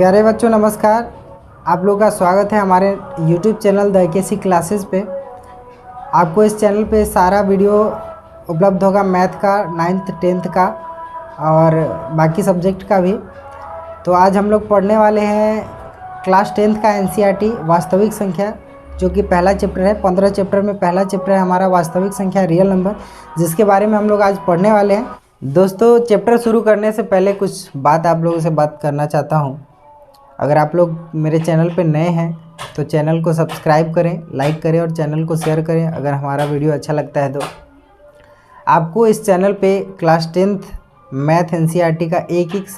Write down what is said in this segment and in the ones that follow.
प्यारे बच्चों नमस्कार। आप लोगों का स्वागत है हमारे YouTube channel the AKC classes पे। आपको इस चैनल पे सारा वीडियो उपलब्ध होगा, मैथ का, 9th 10th का और बाकी सब्जेक्ट का भी। तो आज हम लोग पढ़ने वाले हैं क्लास 10th का NCERT वास्तविक संख्या, जो कि पहला चैप्टर है। 15 चैप्टर में पहला चैप्टर है हमारा वास्तविक संख्या, रियल नंबर, जिसके बारे में हम लोग आज पढ़ने वाले हैं। दोस्तों, चैप्टर शुरू करने से पहले कुछ बात आप लोगों से बात करना चाहता हूँ। अगर आप लोग मेरे चैनल पे नए हैं तो चैनल को सब्सक्राइब करें, लाइक करें और चैनल को शेयर करें अगर हमारा वीडियो अच्छा लगता है तो। आपको इस चैनल पे क्लास 10th मैथ NCERT का एक एक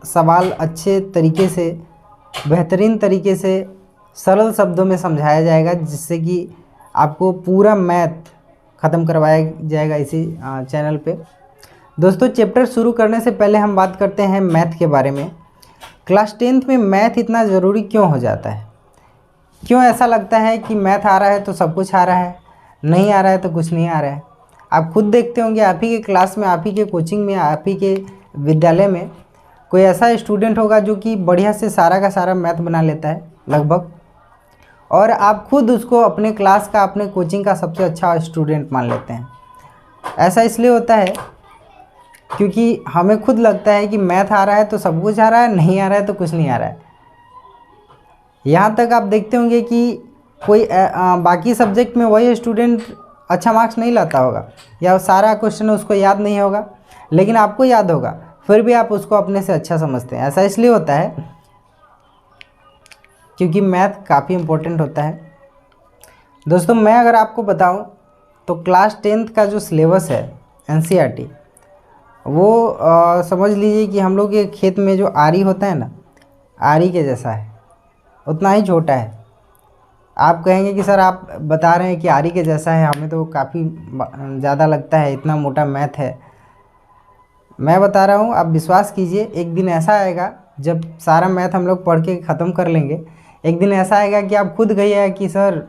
सवाल अच्छे तरीके से, बेहतरीन तरीके से, सरल शब्दों में समझाया जाएगा, जिससे कि आपको पूरा मैथ ख़त्म करवाया जाएगा इसी चैनल पे। दोस्तों, चैप्टर शुरू करने से पहले हम बात करते हैं मैथ के बारे में। क्लास 10th में मैथ इतना ज़रूरी क्यों हो जाता है? क्यों ऐसा लगता है कि मैथ आ रहा है तो सब कुछ आ रहा है, नहीं आ रहा है तो कुछ नहीं आ रहा है? आप खुद देखते होंगे, आप ही के क्लास में, आप ही के कोचिंग में, आप ही के विद्यालय में कोई ऐसा स्टूडेंट होगा जो कि बढ़िया से सारा का सारा मैथ बना लेता है लगभग, और आप खुद उसको अपने क्लास का, अपने कोचिंग का सबसे अच्छा स्टूडेंट मान लेते हैं। ऐसा इसलिए होता है क्योंकि हमें खुद लगता है कि मैथ आ रहा है तो सब कुछ आ रहा है, नहीं आ रहा है तो कुछ नहीं आ रहा है। यहाँ तक आप देखते होंगे कि कोई बाकी सब्जेक्ट में वही स्टूडेंट अच्छा मार्क्स नहीं लाता होगा, या सारा क्वेश्चन उसको याद नहीं होगा, लेकिन आपको याद होगा, फिर भी आप उसको अपने से अच्छा समझते हैं। ऐसा इसलिए होता है क्योंकि मैथ काफ़ी इम्पोर्टेंट होता है। दोस्तों, मैं अगर आपको बताऊं तो क्लास 10th का जो सिलेबस है NCERT, वो समझ लीजिए कि हम लोग के खेत में जो आरी होता है ना, आरी के जैसा है, उतना ही छोटा है। आप कहेंगे कि सर आप बता रहे हैं कि आरी के जैसा है, हमें तो काफ़ी ज़्यादा लगता है, इतना मोटा मैथ है। मैं बता रहा हूँ, आप विश्वास कीजिए, एक दिन ऐसा आएगा जब सारा मैथ हम लोग पढ़ के ख़त्म कर लेंगे, एक दिन ऐसा आएगा कि आप खुद कहिएगा कि सर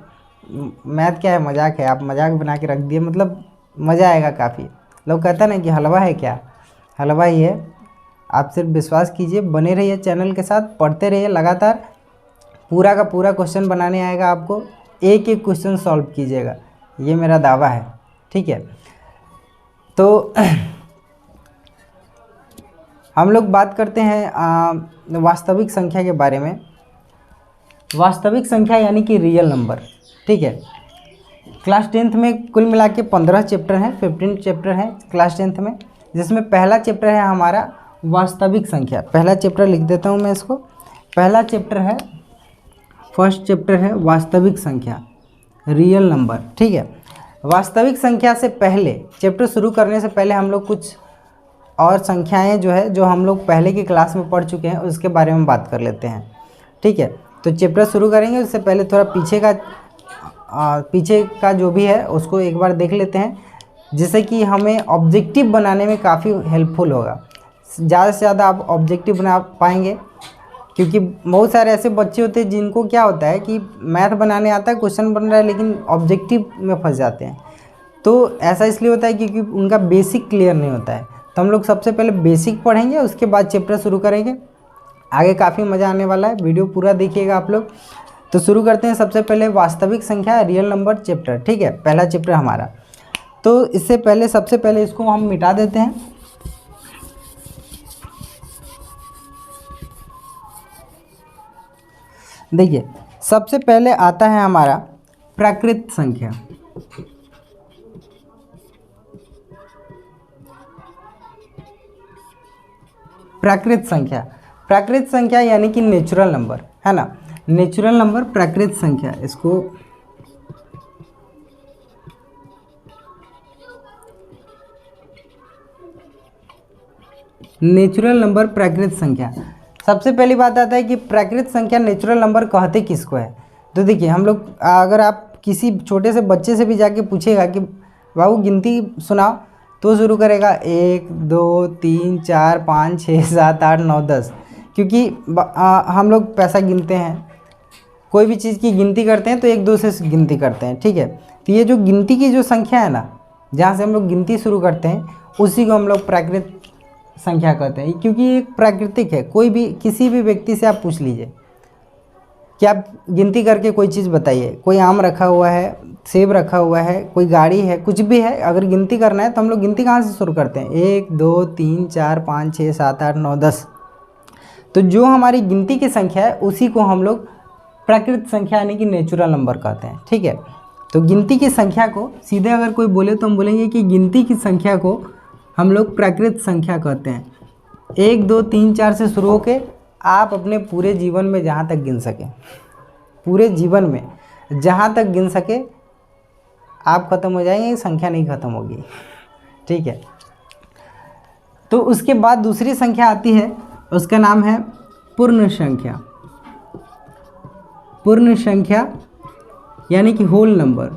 मैथ क्या है, मजाक है, आप मजाक बना के रख दिए, मतलब मज़ा आएगा काफ़ी। लोग कहते हैं ना कि हलवा है, क्या हलवा ही है। आप सिर्फ विश्वास कीजिए, बने रहिए चैनल के साथ, पढ़ते रहिए लगातार, पूरा का पूरा क्वेश्चन बनाने आएगा आपको, एक एक क्वेश्चन सॉल्व कीजिएगा, ये मेरा दावा है, ठीक है। तो हम लोग बात करते हैं वास्तविक संख्या के बारे में। वास्तविक संख्या यानी कि रियल नंबर, ठीक है। क्लास 10th में कुल मिला के 15 चैप्टर हैं, 15 चैप्टर हैं क्लास 10th में, जिसमें पहला चैप्टर है हमारा वास्तविक संख्या। पहला चैप्टर लिख देता हूँ मैं इसको। पहला चैप्टर है, फर्स्ट चैप्टर है वास्तविक संख्या, रियल नंबर, ठीक है। वास्तविक संख्या से पहले, चैप्टर शुरू करने से पहले हम लोग कुछ और संख्याएं जो है, जो हम लोग पहले की क्लास में पढ़ चुके हैं, उसके बारे में बात कर लेते हैं, ठीक है। तो चैप्टर शुरू करेंगे उससे पहले थोड़ा पीछे का जो भी है उसको एक बार देख लेते हैं, जिससे कि हमें ऑब्जेक्टिव बनाने में काफ़ी हेल्पफुल होगा। ज़्यादा से ज़्यादा आप ऑब्जेक्टिव बना पाएंगे, क्योंकि बहुत सारे ऐसे बच्चे होते हैं जिनको क्या होता है कि मैथ बनाने आता है, क्वेश्चन बन रहा है, लेकिन ऑब्जेक्टिव में फंस जाते हैं। तो ऐसा इसलिए होता है क्योंकि उनका बेसिक क्लियर नहीं होता है। तो हम लोग सबसे पहले बेसिक पढ़ेंगे, उसके बाद चैप्टर शुरू करेंगे। आगे काफ़ी मज़ा आने वाला है, वीडियो पूरा देखिएगा आप लोग। तो शुरू करते हैं सबसे पहले वास्तविक संख्या रियल नंबर चैप्टर, ठीक है, पहला चैप्टर हमारा। तो इससे पहले, सबसे पहले इसको हम मिटा देते हैं। देखिए, सबसे पहले आता है हमारा प्राकृत संख्या। प्राकृत संख्या, प्राकृत संख्या यानी कि नेचुरल नंबर, है ना, नेचुरल नंबर, प्राकृत संख्या। इसको नेचुरल नंबर, प्राकृत संख्या। सबसे पहली बात आता है कि प्राकृत संख्या, नेचुरल नंबर कहते किसको है? तो देखिए, हम लोग, अगर आप किसी छोटे से बच्चे से भी जाके पूछेगा कि बाबू गिनती सुनाओ, तो शुरू करेगा 1 2 3 4 5 6 7 8 9 10, क्योंकि हम लोग पैसा गिनते हैं, कोई भी चीज़ की गिनती करते हैं तो 1 2 से गिनती करते हैं, ठीक है। तो ये जो गिनती की जो संख्या है ना, जहाँ से हम लोग गिनती शुरू करते हैं, उसी को हम लोग प्राकृत संख्या कहते हैं, क्योंकि ये एक प्राकृतिक है। कोई भी किसी भी व्यक्ति से आप पूछ लीजिए कि आप गिनती करके कोई चीज़ बताइए, कोई आम रखा हुआ है, सेब रखा हुआ है, कोई गाड़ी है, कुछ भी है, अगर गिनती करना है तो हम लोग गिनती कहाँ से शुरू करते हैं? 1 2 3 4 5 6 7 8 9 10। तो जो हमारी गिनती की संख्या है उसी को हम लोग प्राकृतिक संख्या यानी कि नेचुरल नंबर कहते हैं। ठीक है, तो गिनती की संख्या को सीधे अगर कोई बोले तो हम बोलेंगे कि गिनती की संख्या को हम लोग प्राकृतिक संख्या कहते हैं। 1 2 3 4 से शुरू होके आप अपने पूरे जीवन में जहाँ तक गिन सकें, पूरे जीवन में जहाँ तक गिन सके आप ख़त्म हो जाएंगे, संख्या नहीं ख़त्म होगी। ठीक है, तो उसके बाद दूसरी संख्या आती है, उसका नाम है पूर्ण संख्या। पूर्ण संख्या यानी कि होल नंबर।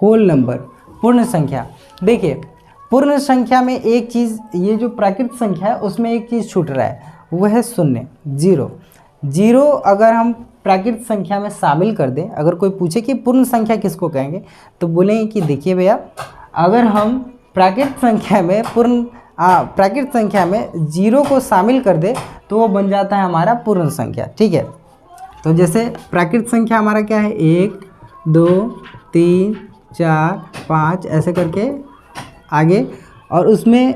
होल नंबर, पूर्ण संख्या। देखिए, पूर्ण संख्या में एक चीज़, ये जो प्राकृतिक संख्या है उसमें एक चीज़ छूट रहा है, वह है शून्य, जीरो। जीरो अगर हम प्राकृतिक संख्या में शामिल कर दें, अगर कोई पूछे कि पूर्ण संख्या किसको कहेंगे, तो बोलेंगे कि देखिए भैया, अगर हम प्राकृतिक संख्या में जीरो को शामिल कर दे तो वो बन जाता है हमारा पूर्ण संख्या। ठीक है, तो जैसे प्राकृतिक संख्या हमारा क्या है? 1 2 3 4 5 ऐसे करके आगे, और उसमें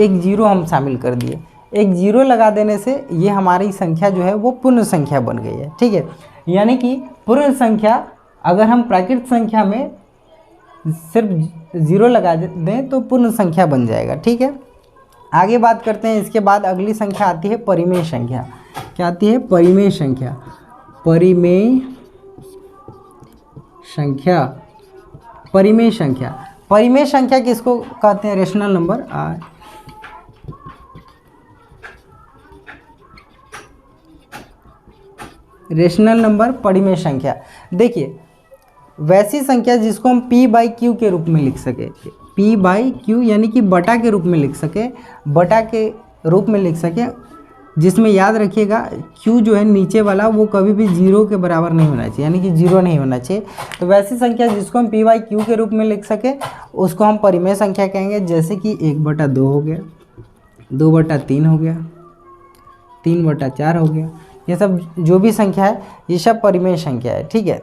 एक जीरो हम शामिल कर दिए। एक जीरो लगा देने से ये हमारी संख्या जो है वो पूर्ण संख्या बन गई है। ठीक है, यानी कि पूर्ण संख्या अगर हम प्राकृतिक संख्या में सिर्फ जीरो लगा दें तो पूर्ण संख्या बन जाएगा। ठीक है, आगे बात करते हैं। इसके बाद अगली संख्या आती है परिमेय संख्या। क्या आती है? परिमेय संख्या। परिमेय संख्या, परिमेय संख्या। परिमेय संख्या किसको कहते हैं? Rational number. रेशनल नंबर, परिमेय संख्या। देखिए, वैसी संख्या जिसको हम p/q के रूप में लिख सके, p/q यानी कि बटा के रूप में लिख सके, बटा के रूप में लिख सके, जिसमें याद रखिएगा q जो है नीचे वाला वो कभी भी जीरो के बराबर नहीं होना चाहिए, यानी कि जीरो नहीं होना चाहिए। तो वैसी संख्या जिसको हम p/q के रूप में लिख सके उसको हम परिमेय संख्या कहेंगे। जैसे कि 1/2 हो गया, 2/3 हो गया, 3/4 हो गया, ये सब जो भी संख्या है ये सब परिमेय संख्या है। ठीक है,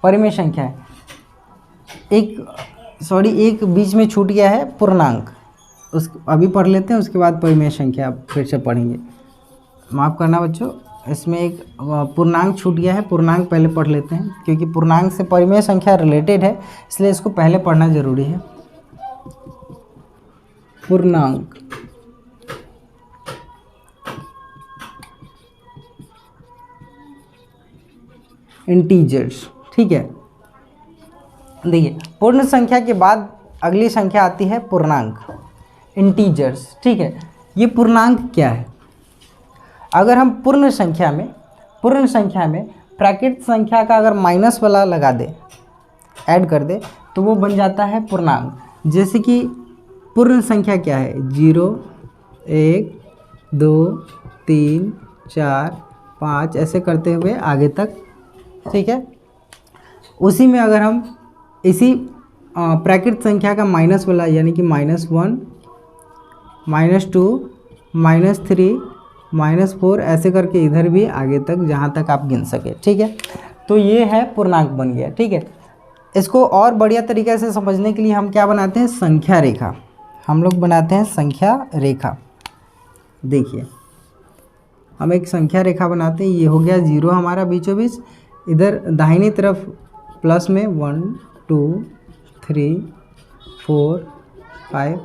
परिमेय संख्या है। एक बीच में छूट गया है, पूर्णांक, उस अभी पढ़ लेते हैं, उसके बाद परिमेय संख्या फिर से पढ़ेंगे। माफ़ करना बच्चों, इसमें एक पूर्णांक छूट गया है, पूर्णांक पहले पढ़ लेते हैं, क्योंकि पूर्णांक से परिमेय संख्या रिलेटेड है, इसलिए इसको पहले पढ़ना जरूरी है। पूर्णांक, इंटीजर्स। ठीक है, देखिए, पूर्ण संख्या के बाद अगली संख्या आती है पूर्णांक, इंटीजर्स। ठीक है, ये पूर्णांक क्या है? अगर हम पूर्ण संख्या में प्राकृतिक संख्या का अगर माइनस वाला लगा दे, ऐड कर दे, तो वो बन जाता है पूर्णांक। जैसे कि पूर्ण संख्या क्या है? 0 1 2 3 4 5 ऐसे करते हुए आगे तक। ठीक है, उसी में अगर हम इसी प्राकृतिक संख्या का माइनस वाला, यानी कि -1 -2 -3 -4 ऐसे करके इधर भी आगे तक जहाँ तक आप गिन सके। ठीक है, तो ये है पूर्णांक बन गया। ठीक है, इसको और बढ़िया तरीके से समझने के लिए हम क्या बनाते हैं? संख्या रेखा। हम लोग बनाते हैं संख्या रेखा। देखिए, हम एक संख्या रेखा बनाते हैं। ये हो गया 0 हमारा बीचों बीच, इधर दाहिनी तरफ प्लस में 1 2 3 4 5।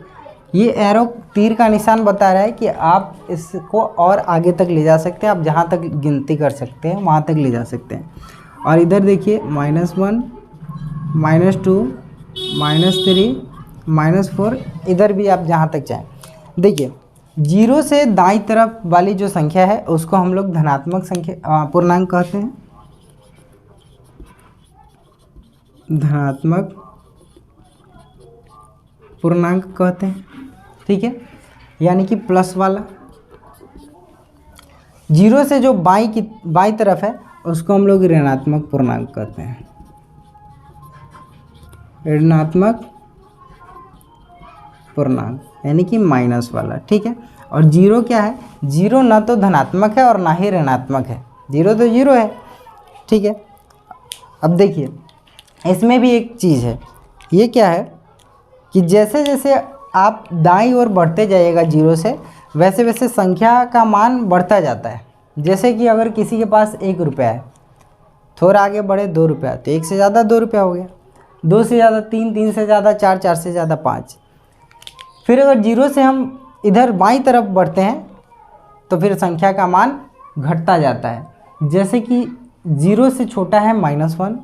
ये एरो तीर का निशान बता रहा है कि आप इसको और आगे तक ले जा सकते हैं, आप जहाँ तक गिनती कर सकते हैं वहाँ तक ले जा सकते हैं। और इधर देखिए -1 -2 -3 -4, इधर भी आप जहाँ तक चाहें। देखिए, 0 से दाईं तरफ वाली जो संख्या है उसको हम लोग धनात्मक संख्या पूर्णांक कहते हैं, धनात्मक पूर्णांक कहते हैं। ठीक है, यानी कि प्लस वाला। 0 से जो बाईं तरफ है उसको हम लोग ऋणात्मक पूर्णांक कहते हैं। ऋणात्मक पूर्णांक यानी कि माइनस वाला, ठीक है। और जीरो क्या है? जीरो ना तो धनात्मक है और ना ही ऋणात्मक है, जीरो तो जीरो है, ठीक है। अब देखिए इसमें भी एक चीज़ है, ये क्या है कि जैसे जैसे आप दाईं ओर बढ़ते जाइएगा जीरो से, वैसे वैसे संख्या का मान बढ़ता जाता है। जैसे कि अगर किसी के पास 1 रुपया है, थोड़ा आगे बढ़े 2 रुपया, तो 1 से ज़्यादा 2 रुपया हो गया, 2 से ज़्यादा 3, 3 से ज़्यादा 4, 4 से ज़्यादा 5। फिर अगर जीरो से हम इधर बाईं तरफ बढ़ते हैं तो फिर संख्या का मान घटता जाता है। जैसे कि जीरो से छोटा है -1,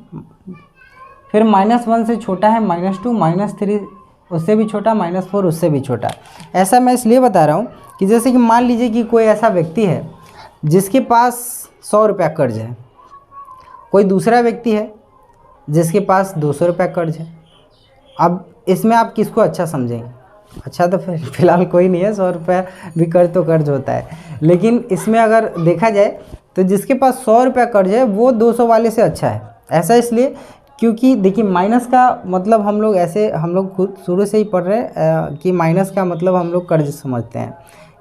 फिर -1 से छोटा है -2, -3 उससे भी छोटा, -4 उससे भी छोटा। ऐसा मैं इसलिए बता रहा हूँ कि जैसे कि मान लीजिए कि कोई ऐसा व्यक्ति है जिसके पास 100 रुपया कर्ज है, कोई दूसरा व्यक्ति है जिसके पास 200 रुपया कर्ज है। अब इसमें आप किसको अच्छा समझेंगे? अच्छा तो फिलहाल कोई नहीं है, 100 रुपया भी कर्ज तो कर्ज होता है, लेकिन इसमें अगर देखा जाए तो जिसके पास 100 रुपया कर्ज है वो 200 वाले से अच्छा है। ऐसा इसलिए क्योंकि देखिए माइनस का मतलब हम लोग खुद शुरू से ही पढ़ रहे हैं कि माइनस का मतलब हम लोग कर्ज समझते हैं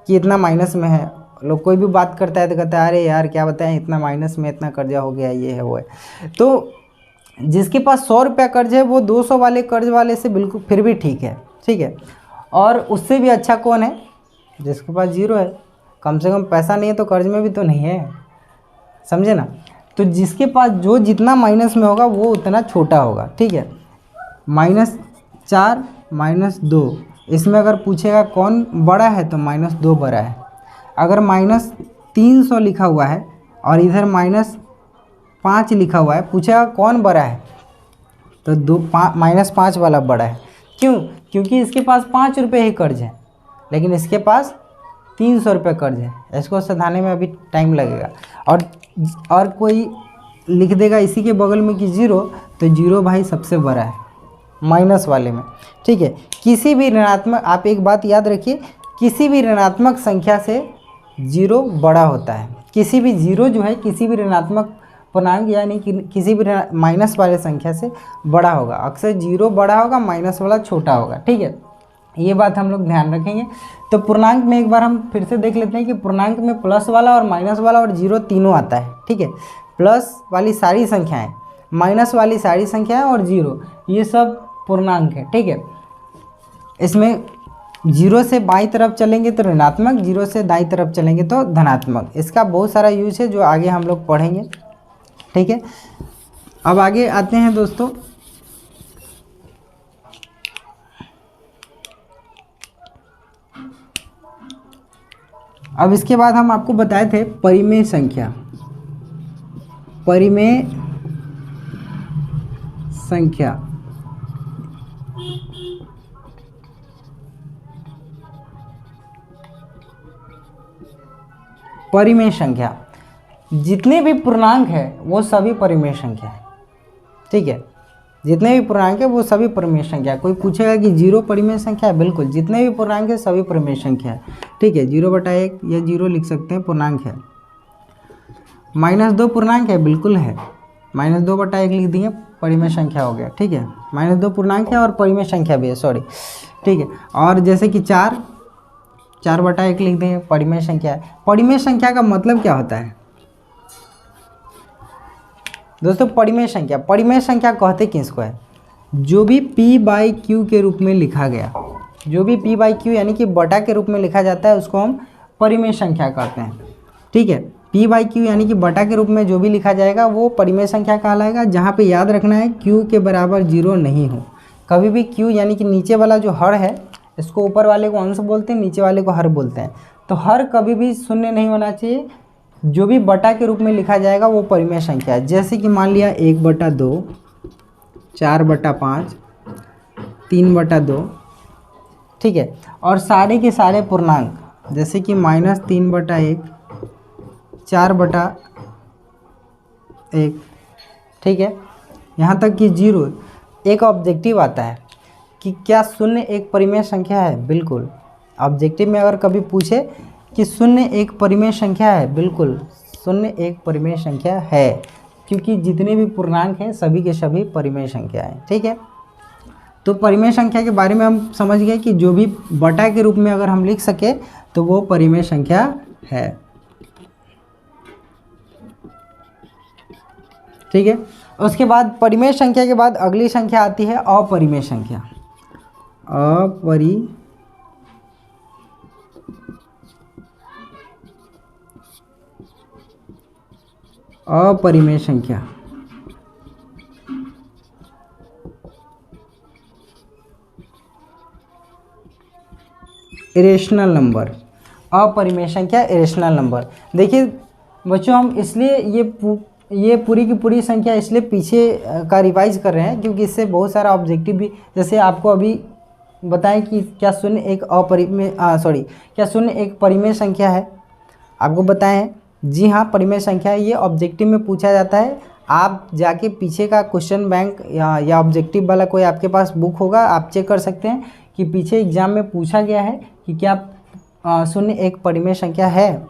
कि इतना माइनस में है। लोग कोई भी बात करता है तो कहता है अरे यार क्या बताएं, इतना माइनस में इतना कर्जा हो गया, ये है वो है। तो जिसके पास 100 रुपया कर्ज है वो 200 वाले कर्ज वाले से बिल्कुल फिर भी ठीक है, ठीक है। और उससे भी अच्छा कौन है? जिसके पास जीरो है, कम से कम पैसा नहीं है तो कर्ज में भी तो नहीं है, समझे ना। तो जिसके पास जो जितना माइनस में होगा वो उतना छोटा होगा, ठीक है। -4 -2, इसमें अगर पूछेगा कौन बड़ा है तो -2 बड़ा है। अगर -300 लिखा हुआ है और इधर -5 लिखा हुआ है, पूछेगा कौन बड़ा है तो -5 वाला बड़ा है। क्यों? क्योंकि इसके पास 5 रुपये ही कर्ज है, लेकिन इसके पास 300 रुपये कर्ज है। इसको सधाने में अभी टाइम लगेगा। और कोई लिख देगा इसी के बगल में कि जीरो, तो जीरो भाई सबसे बड़ा है माइनस वाले में, ठीक है। किसी भी ऋणात्मक, आप एक बात याद रखिए, किसी भी ऋणात्मक संख्या से जीरो बड़ा होता है। किसी भी जीरो जो है किसी भी ऋणात्मक पूर्णांक यानी कि किसी भी माइनस वाले संख्या से बड़ा होगा। अक्सर जीरो बड़ा होगा, माइनस वाला छोटा होगा, ठीक है। ये बात हम लोग ध्यान रखेंगे। तो पूर्णांक में एक बार हम फिर से देख लेते हैं कि पूर्णांक में प्लस वाला और माइनस वाला और जीरो तीनों आता है, ठीक है। प्लस वाली सारी संख्याएं, माइनस वाली सारी संख्याएं और जीरो, ये सब पूर्णांक है, ठीक है। इसमें जीरो से बाईं तरफ चलेंगे तो ऋणात्मक, जीरो से दाईं तरफ चलेंगे तो धनात्मक। इसका बहुत सारा यूज है जो आगे हम लोग पढ़ेंगे, ठीक है। अब आगे आते हैं दोस्तों, अब इसके बाद हम आपको बताए थे परिमेय संख्या। परिमेय संख्या परिमेय संख्या जितने भी पूर्णांक है वो सभी परिमेय संख्या है, ठीक है। जितने भी पूर्णांक है वो सभी परिमेय संख्या है। कोई पूछेगा कि जीरो परिमेय संख्या है, बिल्कुल जितने भी पूर्णांक है सभी परिमेय संख्या है, ठीक है। 0/1 या 0 लिख सकते हैं, पूर्णांक है। -2 पूर्णांक है, बिल्कुल है। -2/1 लिख दिए, परिमेय संख्या हो गया, ठीक है। -2 पूर्णांक है और परिमेय संख्या भी है, सॉरी, ठीक है। और जैसे कि 4/1 लिख देंगे, परिमेय संख्या है। परिमेय संख्या का मतलब क्या होता है दोस्तों? परिमेय संख्या कहते किसको है? जो भी p/q के रूप में लिखा गया, जो भी p/q यानी कि बटा के रूप में लिखा जाता है उसको हम परिमेय संख्या कहते हैं, ठीक है। p/q यानी कि बटा के रूप में जो भी लिखा जाएगा वो परिमेय संख्या कहलाएगा। जहाँ पे याद रखना है q के बराबर 0 नहीं हो। कभी भी q यानी कि नीचे वाला जो हर है, इसको ऊपर वाले को अंश बोलते हैं, नीचे वाले को हर बोलते हैं। तो हर कभी भी शून्य नहीं होना चाहिए। जो भी बटा के रूप में लिखा जाएगा वो परिमेय संख्या है। जैसे कि मान लिया 1/2, 4/5, 3/2, ठीक है। और सारे के सारे पूर्णांक जैसे कि -3/1, 4/1, ठीक है, यहाँ तक कि 0। एक ऑब्जेक्टिव आता है कि क्या शून्य एक परिमेय संख्या है? बिल्कुल। ऑब्जेक्टिव में अगर कभी पूछे कि शून्य एक परिमेय संख्या है, बिल्कुल शून्य एक परिमेय संख्या है, क्योंकि जितने भी पूर्णांक हैं सभी के सभी परिमेय संख्या हैं, ठीक है। तो परिमेय संख्या के बारे में हम समझ गए कि जो भी बटा के रूप में अगर हम लिख सके तो वो परिमेय संख्या है। ठीक है। उसके बाद परिमेय संख्या के बाद अगली संख्या आती है अपरिमेय संख्या। अपरिमेय संख्या। Irrational number. अपरिमेय संख्या इरेशनल नंबर। देखिए बच्चों, हम इसलिए ये पूरी की पूरी संख्या इसलिए पीछे का रिवाइज कर रहे हैं क्योंकि इससे बहुत सारा ऑब्जेक्टिव भी, जैसे आपको अभी बताएं कि क्या शून्य एक क्या शून्य एक परिमेय संख्या है, आपको बताएं जी हाँ परिमेय संख्या है। ये ऑब्जेक्टिव में पूछा जाता है। आप जाके पीछे का क्वेश्चन बैंक या ऑब्जेक्टिव वाला कोई आपके पास बुक होगा, आप चेक कर सकते हैं कि पीछे एग्जाम में पूछा गया है कि क्या शून्य एक परिमेय संख्या है।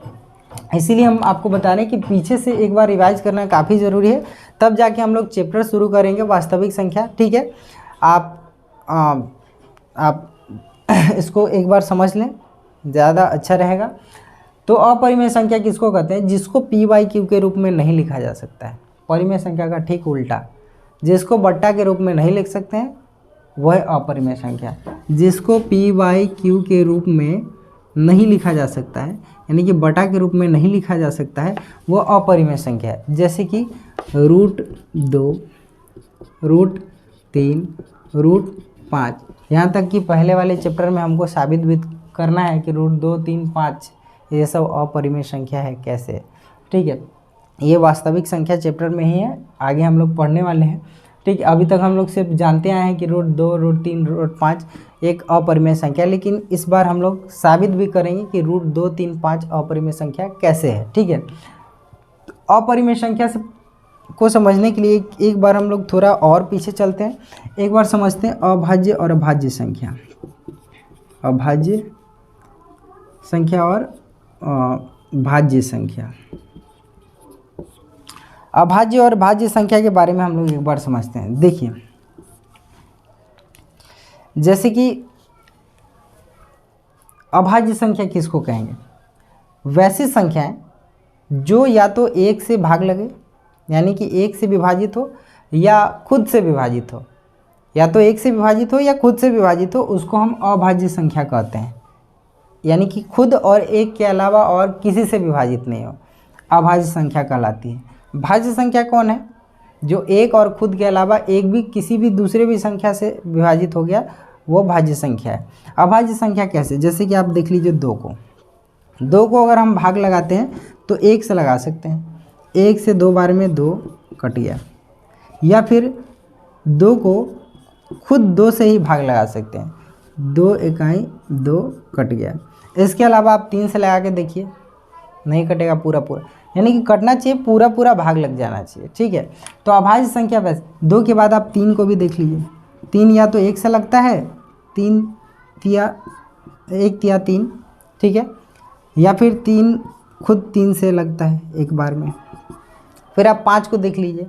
इसीलिए हम आपको बता रहे हैं कि पीछे से एक बार रिवाइज करना काफ़ी ज़रूरी है, तब जाके हम लोग चैप्टर शुरू करेंगे वास्तविक संख्या। ठीक है, आप इसको एक बार समझ लें, ज़्यादा अच्छा रहेगा। तो अपरिमेय संख्या किसको कहते हैं? जिसको p/q के रूप में नहीं लिखा जा सकता है। परिमेय संख्या का ठीक उल्टा, जिसको बट्टा के रूप में नहीं लिख सकते हैं वह अपरिमेय संख्या। जिसको p/q के रूप में नहीं लिखा जा सकता है, यानी कि बटा के रूप में नहीं लिखा जा सकता है, वो अपरिमेय संख्या है। जैसे कि √2, √3, √5। यहाँ तक कि पहले वाले चैप्टर में हमको साबित भी करना है कि √2, 3, 5 ये सब अपरिमेय संख्या है कैसे। ठीक है, ये वास्तविक संख्या चैप्टर में ही है, आगे हम लोग पढ़ने वाले हैं। ठीक है, अभी तक हम लोग सिर्फ जानते आए हैं कि √2, √3, √5 एक अपरिमेय संख्या, लेकिन इस बार हम लोग साबित भी करेंगे कि √2, 3, 5 अपरिमेय संख्या कैसे है। ठीक है, अपरिमेय संख्या से को समझने के लिए एक बार हम लोग थोड़ा और पीछे चलते हैं, एक बार समझते हैं अभाज्य और अभाज्य संख्या। अभाज्य संख्या और भाज्य संख्या। अभाज्य और भाज्य संख्या के बारे में हम लोग एक बार समझते हैं। देखिए, जैसे कि अभाज्य संख्या किसको कहेंगे? वैसी संख्याएं जो या तो एक से भाग लगे, यानी कि एक से विभाजित हो या खुद से विभाजित हो, या तो एक से विभाजित हो या खुद से विभाजित हो, उसको हम अभाज्य संख्या कहते हैं। यानी कि खुद और एक के अलावा और किसी से विभाजित नहीं हो, अभाज्य संख्या कहलाती है। भाज्य संख्या कौन है? जो एक और खुद के अलावा एक भी किसी भी दूसरे भी संख्या से विभाजित हो गया, वो भाज्य संख्या है। अभाज्य संख्या कैसे? जैसे कि आप देख लीजिए, दो को अगर हम भाग लगाते हैं तो एक से लगा सकते हैं, एक से 2 बार में 2 कट गया, या फिर 2 को खुद 2 से ही भाग लगा सकते हैं, 2 इकाई 2 कट गया। इसके अलावा आप 3 से लगा के देखिए, नहीं कटेगा पूरा, यानी कि कटना चाहिए पूरा भाग लग जाना चाहिए। ठीक है, तो अभाज्य संख्या वैसे 2 के बाद आप 3 को भी देख लीजिए। 3 या तो 1 से लगता है, 3 तिया 1 तिया 3, ठीक है, या फिर 3 खुद 3 से लगता है एक बार में। फिर आप 5 को देख लीजिए,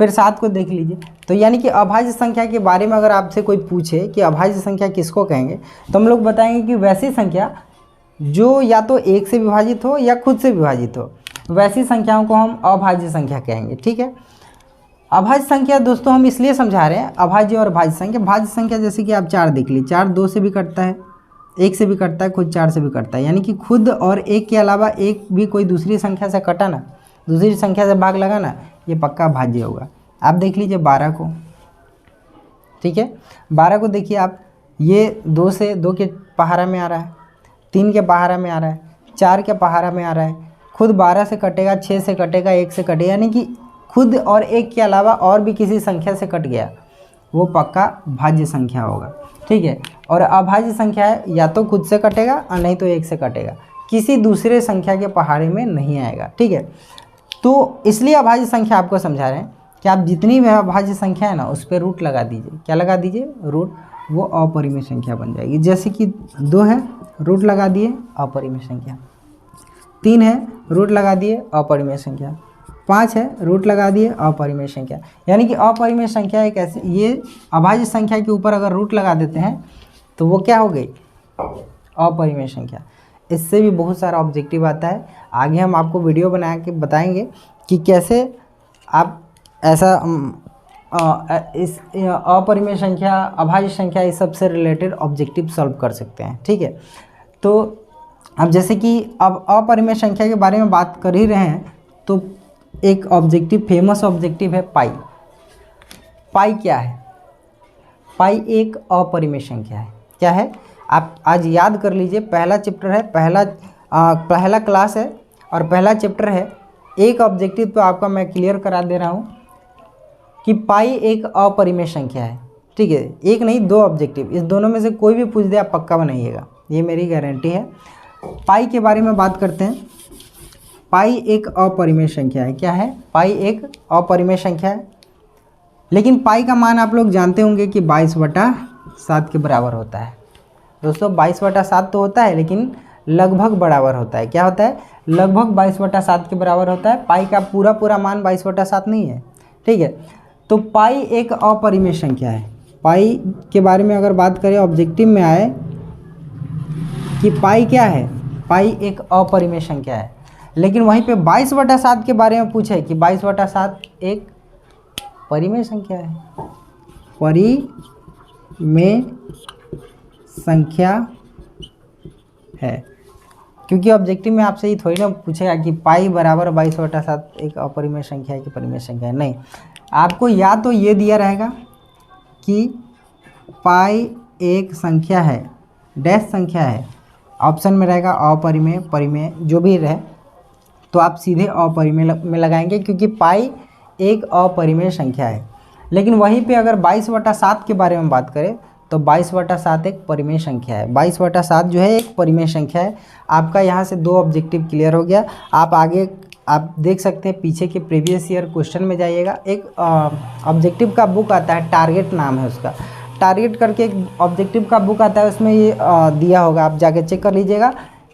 फिर 7 को देख लीजिए। तो यानी कि अभाज्य संख्या के बारे में अगर आपसे कोई पूछे कि अभाज्य संख्या किसको कहेंगे, तो हम लोग बताएंगे कि वैसी संख्या जो या तो एक से विभाजित हो या खुद से विभाजित हो, वैसी संख्याओं को हम अभाज्य संख्या कहेंगे। ठीक है, अभाज्य संख्या दोस्तों हम इसलिए समझा रहे हैं, अभाज्य और भाज्य संख्या। भाज्य संख्या जैसे कि आप 4 देख लीजिए, 4 2 से भी कटता है, 1 से भी कटता है, खुद 4 से भी कटता है, यानी कि खुद और एक के अलावा एक भी कोई दूसरी संख्या से कटा ना, दूसरी संख्या से भाग लगा ना, ये पक्का भाज्य होगा। आप देख लीजिए 12 को, ठीक है, 12 को देखिए आप, ये 2 से 2 के पहाड़ा में आ रहा है, 3 के पहाड़ा में आ रहा है, 4 के पहाड़ा में आ रहा है, खुद 12 से कटेगा, 6 से कटेगा, 1 से कटेगा, यानी कि खुद और एक के अलावा और भी किसी संख्या से कट गया, वो पक्का भाज्य संख्या होगा। ठीक है, और अभाज्य संख्या है या तो खुद से कटेगा और नहीं तो 1 से कटेगा, किसी दूसरे संख्या के पहाड़े में नहीं आएगा। ठीक है, तो इसलिए अभाज्य संख्या आपको समझा रहे हैं कि आप जितनी भी अभाज्य संख्या है ना, उस पर रूट लगा दीजिए। क्या लगा दीजिए? रूट, वो अपरिमेय संख्या बन जाएगी। जैसे कि 2 है, रूट लगा दिए, अपरिमेय संख्या। 3 है, रूट लगा दिए, अपरिमेय संख्या। 5 है, रूट लगा दिए, अपरिमेय संख्या। यानी कि अपरिमेय संख्या एक ऐसी, ये अभाज्य संख्या के ऊपर अगर रूट लगा देते हैं तो वो क्या हो गई, अपरिमेय संख्या। इससे भी बहुत सारा ऑब्जेक्टिव आता है, आगे हम आपको वीडियो बना के बताएंगे कि कैसे आप ऐसा इस अपरिमेय संख्या, अभाज्य संख्या, इस सब से रिलेटेड ऑब्जेक्टिव सॉल्व कर सकते हैं। ठीक है, तो अब जैसे कि अब अपरिमेय संख्या के बारे में बात कर ही रहे हैं तो एक ऑब्जेक्टिव, फेमस ऑब्जेक्टिव है पाई। पाई क्या है, पाई एक अपरिमेय संख्या है। क्या है, आप आज याद कर लीजिए, पहला चैप्टर है, पहला क्लास है और पहला चैप्टर है। एक ऑब्जेक्टिव तो आपका मैं क्लियर करा दे रहा हूँ कि पाई एक अपरिमेय संख्या है। ठीक है, एक नहीं 2 ऑब्जेक्टिव, इस दोनों में से कोई भी पूछ दे आप पक्का बनाइएगा, ये मेरी गारंटी है। पाई के बारे में बात करते हैं। पाई एक अपरिमेय संख्या है। क्या है, पाई एक अपरिमेय संख्या है। लेकिन पाई का मान आप लोग जानते होंगे कि 22/7 के बराबर होता है। दोस्तों 22/7 तो होता है, लेकिन लगभग बराबर होता है। क्या होता है, लगभग 22/7 के बराबर होता है। पाई का पूरा मान 22/7 नहीं है। ठीक है, तो पाई एक अपरिमेय संख्या है। पाई के बारे में अगर बात करें, ऑब्जेक्टिव में आए कि पाई क्या है, पाई एक अपरिमेय संख्या है। लेकिन वहीं पे 22/7 के बारे में पूछे कि 22/7 एक परिमेय संख्या है, परिमेय संख्या है। क्योंकि ऑब्जेक्टिव में आपसे ये थोड़ी ना पूछेगा कि पाई बराबर 22/7 एक अपरिमेय संख्या है कि परिमेय संख्या है। नहीं, आपको या तो ये दिया रहेगा कि पाई एक संख्या है, डैश संख्या है, ऑप्शन में रहेगा अपरिमेय, परिमेय, जो भी रहे, तो आप सीधे अपरिमेय में लगाएंगे क्योंकि पाई एक अपरिमेय संख्या है। लेकिन वहीं पे अगर 22/7 के बारे में बात करें तो 22/7 एक परिमेय संख्या है। 22/7 जो है एक परिमेय संख्या है। आपका यहाँ से 2 ऑब्जेक्टिव क्लियर हो गया। आप आगे आप देख सकते हैं, पीछे के प्रीवियस ईयर क्वेश्चन में जाइएगा, एक ऑब्जेक्टिव का बुक आता है, टारगेट नाम है उसका, टारगेट करके एक ऑब्जेक्टिव का बुक आता है, उसमें ये दिया होगा, आप जाके चेक कर लीजिएगा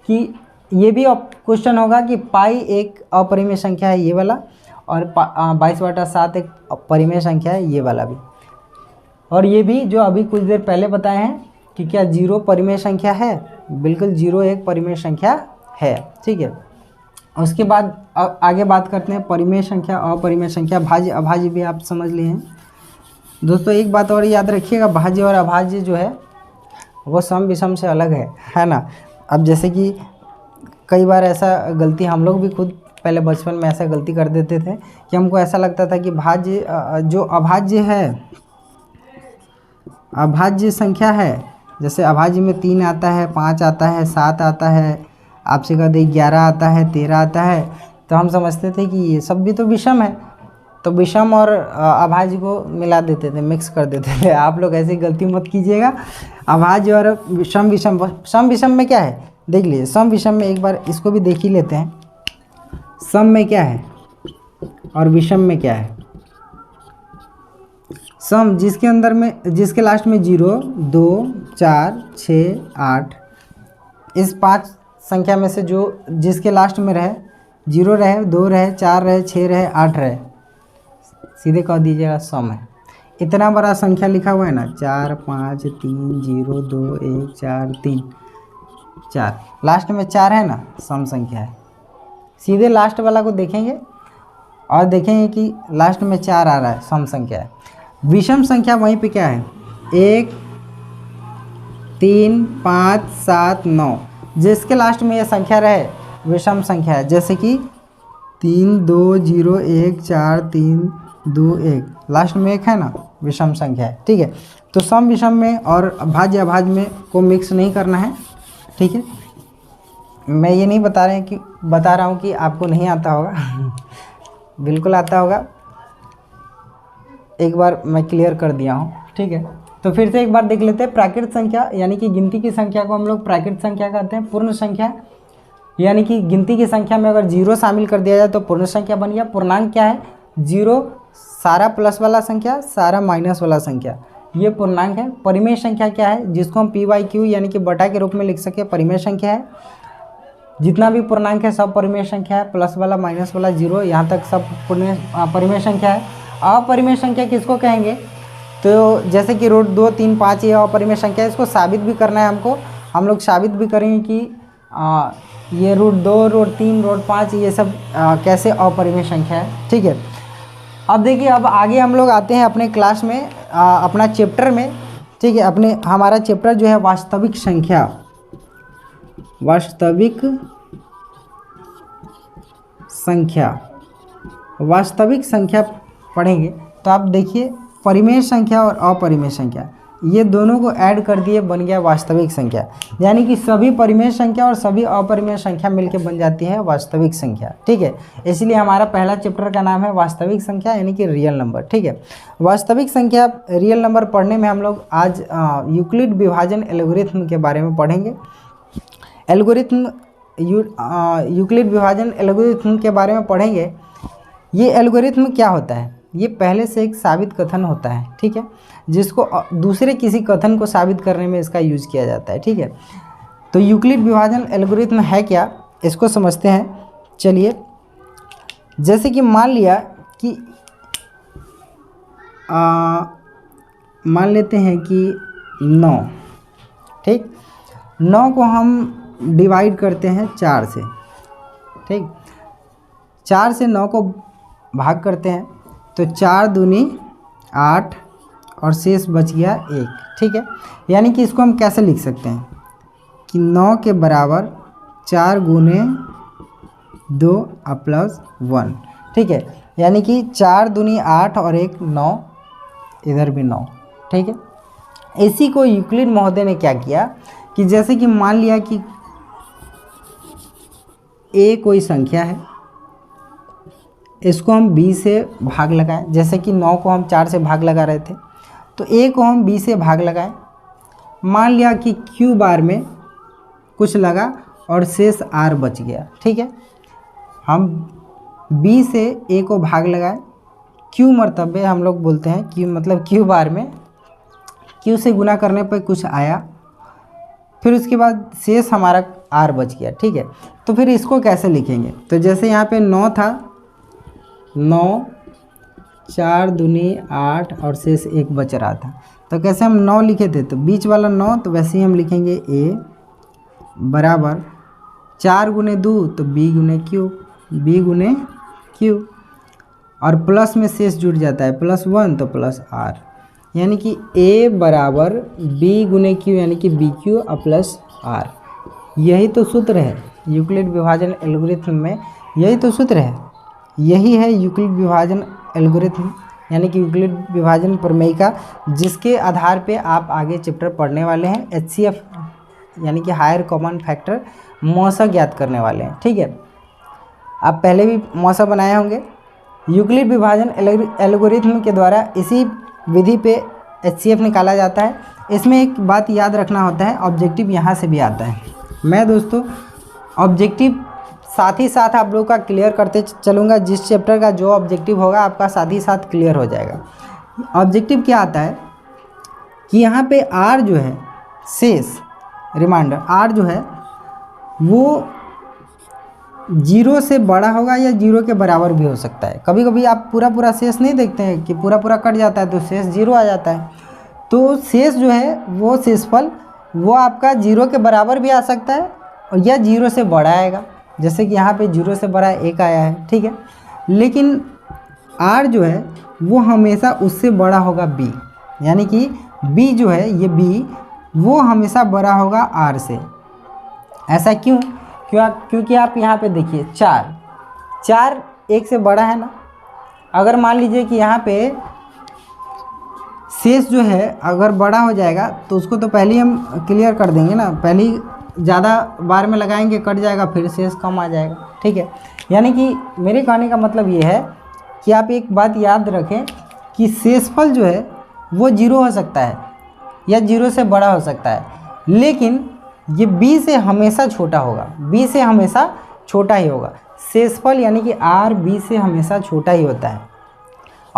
कि ये भी क्वेश्चन होगा कि पाई एक अपरिमेय संख्या है, ये वाला, और 22/7 एक परिमेय संख्या है, ये वाला भी। और ये भी जो अभी कुछ देर पहले बताए हैं कि क्या 0 परिमेय संख्या है, बिल्कुल 0 एक परिमेय संख्या है। ठीक है, उसके बाद आगे बात करते हैं परिमेय संख्या, अपरिमेय संख्या, भाज्य अभाज्य भी आप समझ लिए हैं। दोस्तों एक बात और याद रखिएगा, भाज्य और अभाज्य जो है वो सम विषम से अलग है ना। अब जैसे कि कई बार ऐसा गलती हम लोग भी खुद पहले बचपन में ऐसा गलती कर देते थे कि हमको ऐसा लगता था कि भाज्य जो अभाज्य है, अभाज्य संख्या है, जैसे अभाज्य में 3 आता है, 5 आता है, 7 आता है, आपसे कहते 11 आता है, 13 आता है, तो हम समझते थे कि ये सब भी तो विषम है, तो विषम और अभाज्य को मिला देते थे, मिक्स कर देते थे। आप लोग ऐसी गलती मत कीजिएगा। अभाज्य और सम विषम में क्या है देख लीजिए। सम विषम में एक बार इसको भी देख ही लेते हैं, सम में क्या है और विषम में क्या है। सम जिसके अंदर में, जिसके लास्ट में 0, 2, 4, 6, 8, इस 5 संख्या में से जो जिसके लास्ट में रहे, 0 रहे, 2 रहे, 4 रहे, 6 रहे, 8 रहे, सीधे कह दीजिएगा सम है। इतना बड़ा संख्या लिखा हुआ है ना, 4, 5, 3, 0, 2, 1, 4, 3, 4, लास्ट में 4 है ना, सम संख्या है। सीधे लास्ट वाला को देखेंगे और देखेंगे कि लास्ट में 4 आ रहा है, सम संख्या है। विषम संख्या वहीं पे क्या है, 1, 3, 5, 7, 9, जिसके लास्ट में ये संख्या रहे विषम संख्या है। जैसे कि 3, 2, 0, 1, 4, 3, 2, 1, लास्ट में 1 है ना, विषम संख्या है। ठीक है, तो सम विषम में और भाज्य अभाज्य में को मिक्स नहीं करना है। ठीक है, मैं ये नहीं बता रहा हूँ कि आपको नहीं आता होगा बिल्कुल आता होगा, एक बार मैं क्लियर कर दिया हूँ। ठीक है, तो फिर से एक बार देख लेते हैं। प्राकृत संख्या यानी कि गिनती की संख्या को हम लोग प्राकृत संख्या कहते हैं। पूर्ण संख्या यानी कि गिनती की संख्या में अगर 0 शामिल कर दिया जाए तो पूर्ण संख्या बन गया। पूर्णांक क्या है, 0 सारा प्लस वाला संख्या, सारा माइनस वाला संख्या, ये पूर्णांक है। परिमेय संख्या क्या है, जिसको हम PYQ यानी कि बटा के रूप में लिख सके, परिमेय संख्या है। जितना भी पूर्णांक है सब परिमेय संख्या है, प्लस वाला माइनस वाला जीरो यहाँ तक सब परिमेय संख्या है। अपरिमेय संख्या किसको कहेंगे? तो जैसे कि रूट 2, 3, 5 ये अपरिमेय संख्या है, इसको साबित भी करना है हमको। हम लोग साबित भी करेंगे कि ये रूट 2, रूट 3, रूट 5 ये सब कैसे अपरिमेय संख्या है। ठीक है, अब देखिए, अब आगे हम लोग आते हैं अपने क्लास में, अपना चैप्टर में। ठीक है, हमारा चैप्टर जो है वास्तविक संख्या, वास्तविक संख्या पढ़ेंगे। तो आप देखिए, परिमेय संख्या और अपरिमेय संख्या ये दोनों को ऐड कर दिए, बन गया वास्तविक संख्या। यानी कि सभी परिमेय संख्या और सभी अपरिमेय संख्या मिलकर बन जाती है वास्तविक संख्या। ठीक है, इसलिए हमारा पहला चैप्टर का नाम है वास्तविक संख्या यानी कि रियल नंबर। ठीक है, वास्तविक संख्या रियल नंबर पढ़ने में हम लोग आज यूक्लिड विभाजन एल्गोरिथम के बारे में पढ़ेंगे। यूक्लिड विभाजन एल्गोरिथम के बारे में पढ़ेंगे। ये एल्गोरिथम क्या होता है? ये पहले से एक साबित कथन होता है। ठीक है, जिसको दूसरे किसी कथन को साबित करने में इसका यूज किया जाता है। ठीक है, तो यूक्लिड विभाजन एल्गोरिथम है क्या, इसको समझते हैं। चलिए, जैसे कि मान लिया कि मान लेते हैं कि 9, ठीक, 9 को हम डिवाइड करते हैं 4 से। ठीक, 4 से 9 को भाग करते हैं तो 4 दूनी 8 और शेष बच गया 1। ठीक है, यानी कि इसको हम कैसे लिख सकते हैं कि 9 के बराबर 4 गुने 2 प्लस 1। ठीक है, यानी कि 4 दूनी 8 और 1 9, इधर भी 9। ठीक है, इसी को यूक्लिड महोदय ने क्या किया कि जैसे कि मान लिया कि a कोई संख्या है, इसको हम b से भाग लगाएं। जैसे कि 9 को हम 4 से भाग लगा रहे थे, तो a को हम b से भाग लगाएं। मान लिया कि q बार में कुछ लगा और शेष r बच गया। ठीक है, हम b से a को भाग लगाएं, q मर्तबे हम लोग बोलते हैं, q मतलब q बार में q से गुना करने पर कुछ आया, फिर उसके बाद शेष हमारा r बच गया। ठीक है, तो फिर इसको कैसे लिखेंगे? तो जैसे यहाँ पे 9 था, 9, 4 दूनी 8 और शेष 1 बच रहा था, तो कैसे हम 9 लिखे थे? तो बीच वाला 9 तो वैसे ही हम लिखेंगे a बराबर 4 गुने 2 तो b गुने q, और प्लस में शेष जुड़ जाता है +1 तो प्लस r, यानी कि a बराबर b गुने q यानी कि bq प्लस r। यही तो सूत्र है यूक्लिड विभाजन एल्गोरिथम में, यही तो सूत्र है, यही है यूक्लिड विभाजन एल्गोरिथम यानी कि यूक्लिड विभाजन प्रमेय का, जिसके आधार पे आप आगे चैप्टर पढ़ने वाले हैं। HCF यानी कि हायर कॉमन फैक्टर मौसा ज्ञात करने वाले हैं। ठीक है, आप पहले भी मौसा बनाए होंगे। यूक्लिड विभाजन एल्गोरिथम के द्वारा इसी विधि पे HCF निकाला जाता है। इसमें एक बात याद रखना होता है, ऑब्जेक्टिव यहाँ से भी आता है। मैं दोस्तों ऑब्जेक्टिव साथ ही साथ आप लोगों का क्लियर करते चलूँगा, जिस चैप्टर का जो ऑब्जेक्टिव होगा आपका साथ ही साथ क्लियर हो जाएगा। ऑब्जेक्टिव क्या आता है कि यहाँ पे r जो है शेष, रिमाइंडर, r जो है वो 0 से बड़ा होगा या 0 के बराबर भी हो सकता है। कभी कभी आप पूरा शेष नहीं देखते हैं कि पूरा कट जाता है तो शेष 0 आ जाता है, तो शेष जो है वो शेषफल वो आपका 0 के बराबर भी आ सकता है और या 0 से बड़ा आएगा। जैसे कि यहाँ पे 0 से बड़ा 1 आया है। ठीक है, लेकिन r जो है वो हमेशा उससे बड़ा होगा b, यानी कि b जो है ये b वो हमेशा बड़ा होगा r से। ऐसा क्यों? क्योंकि आप यहाँ पे देखिए 4 1 से बड़ा है ना। अगर मान लीजिए कि यहाँ पे शेष जो है अगर बड़ा हो जाएगा तो उसको तो पहले ही हम क्लियर कर देंगे ना, पहले ही ज़्यादा बार में लगाएंगे, कट जाएगा, फिर शेष कम आ जाएगा। ठीक है, यानी कि मेरे कहने का मतलब ये है कि आप एक बात याद रखें कि शेषफल जो है वो 0 हो सकता है या 0 से बड़ा हो सकता है, लेकिन ये b से हमेशा छोटा होगा, b से हमेशा छोटा ही होगा। शेषफल यानी कि r b से हमेशा छोटा ही होता है।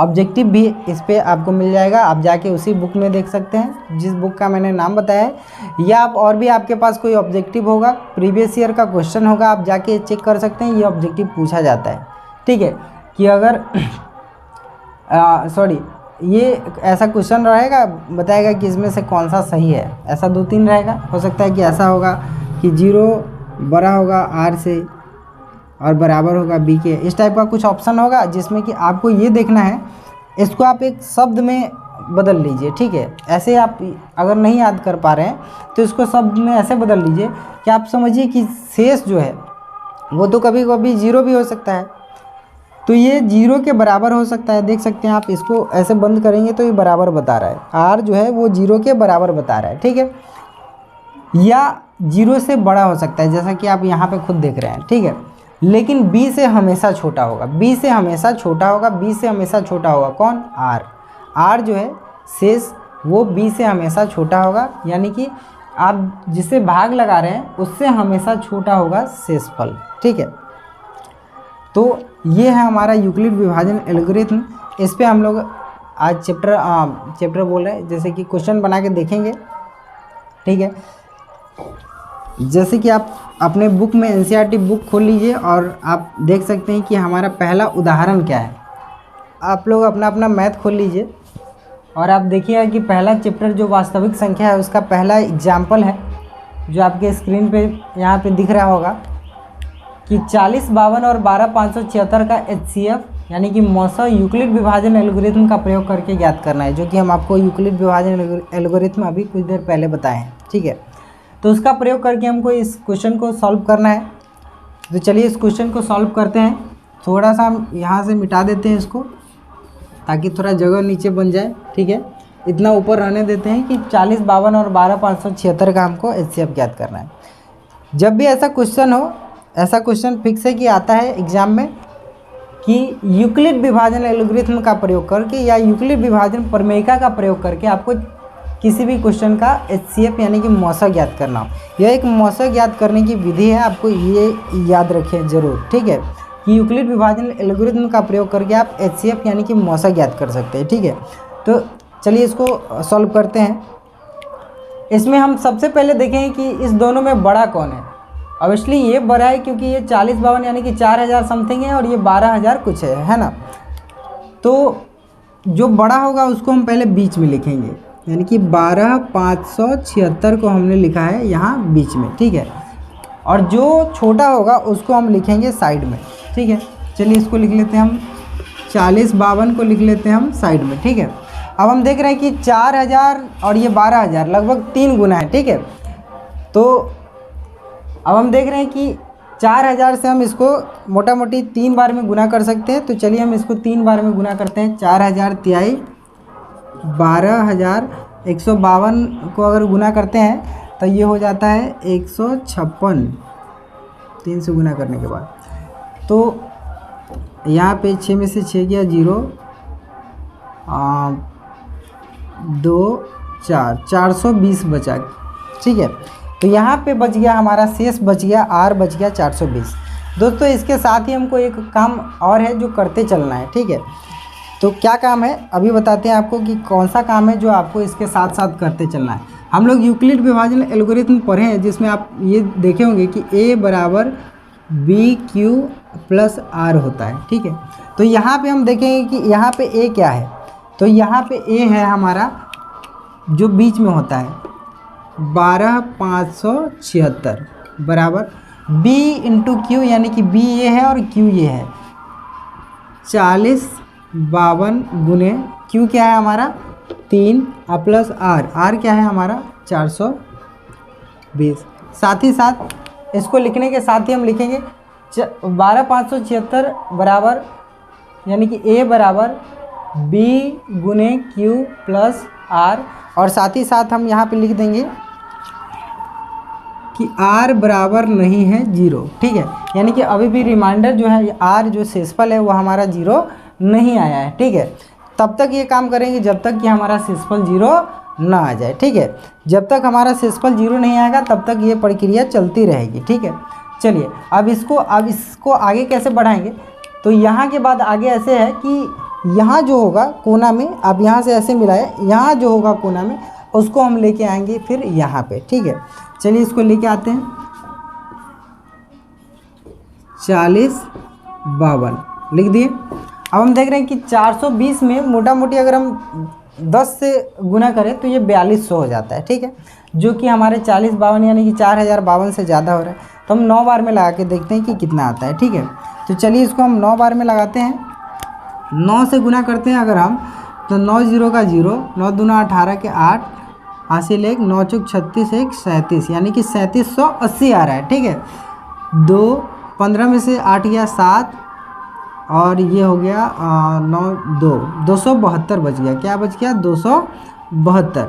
ऑब्जेक्टिव भी इस पे आपको मिल जाएगा, आप जाके उसी बुक में देख सकते हैं जिस बुक का मैंने नाम बताया है। या आप और भी आपके पास कोई ऑब्जेक्टिव होगा, प्रीवियस ईयर का क्वेश्चन होगा, आप जाके चेक कर सकते हैं, ये ऑब्जेक्टिव पूछा जाता है। ठीक है, कि अगर ये ऐसा क्वेश्चन रहेगा, बताएगा कि इसमें से कौन सा सही है। ऐसा 2-3 रहेगा, हो सकता है कि ऐसा होगा कि 0 बड़ा होगा R से और बराबर होगा B के, इस टाइप का कुछ ऑप्शन होगा जिसमें कि आपको ये देखना है, इसको आप एक शब्द में बदल लीजिए। ठीक है, ऐसे आप अगर नहीं याद कर पा रहे हैं तो इसको शब्द में ऐसे बदल लीजिए कि आप समझिए कि शेष जो है वो तो कभी कभी 0 भी हो सकता है, तो ये 0 के बराबर हो सकता है। देख सकते हैं आप, इसको ऐसे बंद करेंगे तो ये बराबर बता रहा है, R जो है वो 0 के बराबर बता रहा है। ठीक है, या 0 से बड़ा हो सकता है, जैसा कि आप यहाँ पे खुद देख रहे हैं। ठीक है, लेकिन B से हमेशा छोटा होगा, B से हमेशा छोटा होगा, B से हमेशा छोटा होगा कौन? R जो है शेष वो B से हमेशा छोटा होगा, यानी कि आप जिससे भाग लगा रहे हैं उससे हमेशा छोटा होगा शेषफल। ठीक है, तो ये है हमारा यूक्लिड विभाजन एल्गोरिथम। इस पे हम लोग आज चैप्टर बोल रहे हैं, जैसे कि क्वेश्चन बना के देखेंगे। ठीक है, जैसे कि आप अपने बुक में NCERT बुक खोल लीजिए और आप देख सकते हैं कि हमारा पहला उदाहरण क्या है। आप लोग अपना अपना मैथ खोल लीजिए और आप देखिएगा कि पहला चैप्टर जो वास्तविक संख्या है उसका पहला एग्जाम्पल है, जो आपके स्क्रीन पे यहाँ पे दिख रहा होगा कि 40, 52 और 12, 576 का HCF यानी कि मौसा यूक्लिड विभाजन एल्गोरिथम का प्रयोग करके ज्ञात करना है, जो कि हम आपको यूक्लिड विभाजन एल्गोरिथम अभी कुछ देर पहले बताए हैं। ठीक है, तो उसका प्रयोग करके हमको इस क्वेश्चन को सॉल्व करना है। तो चलिए इस क्वेश्चन को सॉल्व करते हैं। थोड़ा सा हम यहाँ से मिटा देते हैं इसको, ताकि थोड़ा जगह नीचे बन जाए। ठीक है, इतना ऊपर रहने देते हैं कि 40, 52 और 12, 576 का हमको HCF ज्ञात करना है। जब भी ऐसा क्वेश्चन हो, ऐसा क्वेश्चन फिक्स है कि आता है एग्जाम में कि यूक्लिड विभाजन एल्गोरिथम का प्रयोग करके या यूक्लिड विभाजन प्रमेयिका का प्रयोग करके आपको किसी भी क्वेश्चन का HCF यानी कि मौसा ज्ञात करना हो। यह एक मौसा ज्ञात करने की विधि है, आपको ये याद रखें ज़रूर। ठीक है, कि यूक्लिड विभाजन एल्गोरिथम का प्रयोग करके आप HCF यानी कि मौसा ज्ञात कर सकते हैं। ठीक है, तो चलिए इसको सॉल्व करते हैं। इसमें हम सबसे पहले देखें कि इस दोनों में बड़ा कौन है। ऑब्वियसली ये बड़ा है क्योंकि ये 40, 52 यानी कि 4000 समथिंग है और ये 12000 कुछ है ना। तो जो बड़ा होगा उसको हम पहले बीच में लिखेंगे, यानी कि 12576 को हमने लिखा है यहाँ बीच में। ठीक है, और जो छोटा होगा उसको हम लिखेंगे साइड में। ठीक है, चलिए इसको लिख लेते हैं हम, 40, 52 को लिख लेते हैं हम साइड में। ठीक है, अब हम देख रहे हैं कि 4000 और ये 12000 लगभग 3 गुना है। ठीक है, तो अब हम देख रहे हैं कि 4000 से हम इसको मोटा मोटी 3 बार में गुना कर सकते हैं। तो चलिए हम इसको 3 बार में गुना करते हैं। 4000 तिहाई 12000, 152 को अगर गुना करते हैं तो ये हो जाता है 156, 3 से गुना करने के बाद। तो यहाँ पे 6 में से 6 गया 0, 2, 4, 420 बचा। ठीक है, तो यहाँ पे बच गया हमारा शेष बच गया R बच गया 420। दोस्तों इसके साथ ही हमको एक काम और है जो करते चलना है। ठीक है, तो क्या काम है अभी बताते हैं आपको कि कौन सा काम है जो आपको इसके साथ साथ करते चलना है। हम लोग यूक्लिड विभाजन एल्गोरिथम पढ़े हैं, जिसमें आप ये देखे होंगे कि A बराबर BQ प्लस R होता है। ठीक है, तो यहाँ पे हम देखेंगे कि यहाँ पे A क्या है। तो यहाँ पे A है हमारा जो बीच में होता है 12576 बराबर B इंटू Q, यानी कि B ये है और Q ये है। 40, 52 गुने Q क्या है हमारा 3 प्लस R क्या है हमारा 420। साथ ही साथ इसको लिखने के साथ ही हम लिखेंगे 12576 बराबर, यानी कि A बराबर B गुने Q प्लस R, और साथ ही साथ हम यहाँ पे लिख देंगे कि R बराबर नहीं है 0। ठीक है, यानी कि अभी भी रिमाइंडर जो है R जो शेषफल है वो हमारा 0 नहीं आया है। ठीक है, तब तक ये काम करेंगे जब तक कि हमारा शेषफल 0 ना आ जाए। ठीक है, जब तक हमारा शेषफल 0 नहीं आएगा तब तक ये प्रक्रिया चलती रहेगी। ठीक है, चलिए अब इसको आगे कैसे बढ़ाएंगे। तो यहाँ के बाद आगे ऐसे है कि यहाँ जो होगा कोना में, आप यहाँ से ऐसे मिलाए, यहाँ जो होगा कोना में उसको हम लेके आएंगे फिर यहाँ पे, ठीक है। चलिए इसको लेके आते हैं। 40 52 लिख दिए। अब हम देख रहे हैं कि 420 में मोटा मोटी अगर हम 10 से गुना करें तो ये 4200 हो जाता है, ठीक है, जो कि हमारे 40 52 यानी कि 4052 से ज़्यादा हो रहा है। तो हम 9 बार में लगा के देखते हैं कि कितना आता है, ठीक है। तो चलिए इसको हम 9 बार में लगाते हैं। 9 से गुना करते हैं अगर हम, तो 9 0 का 0, 9 दूना 18 के 8, हासिल 1, 9 चौक 36, 1 37, यानी कि 3780 आ रहा है, ठीक है। 2 15 में से 8 गया 7 और ये हो गया 9 2 272 बच गया। क्या बच गया? 272।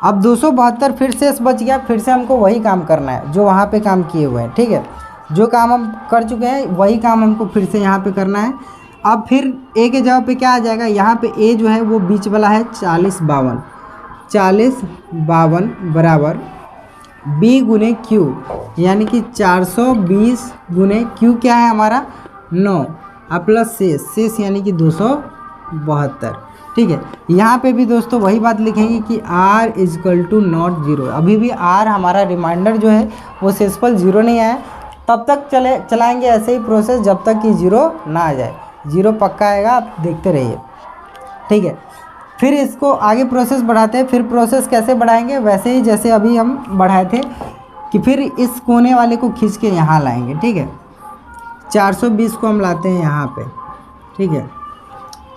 अब 272 फिर से बच गया। फिर से हमको वही काम करना है जो वहाँ पे काम किए हुए हैं, ठीक है। जो काम हम कर चुके हैं वही काम हमको फिर से यहाँ पे करना है। अब फिर ए के जगह पे क्या आ जाएगा? यहाँ पे ए जो है वो बीच वाला है 40 52, 40 52 बराबर बी गुने क्यू, यानी कि 420 गुने क्यू क्या है हमारा 9 प्लस शेष यानी कि 272, ठीक है। यहाँ पे भी दोस्तों वही बात लिखेंगे कि r इजकल टू नॉट 0। अभी भी r हमारा रिमाइंडर जो है वो शेषफल 0 नहीं आया, तब तक चलाएंगे ऐसे ही प्रोसेस जब तक कि 0 ना आ जाए। 0 पक्का आएगा, आप देखते रहिए, ठीक है। फिर इसको आगे प्रोसेस बढ़ाते हैं। फिर प्रोसेस कैसे बढ़ाएंगे? वैसे ही जैसे अभी हम बढ़ाए थे कि फिर इस कोने वाले को खींच के यहाँ लाएंगे, ठीक है। 420 को हम लाते हैं यहाँ पे, ठीक है।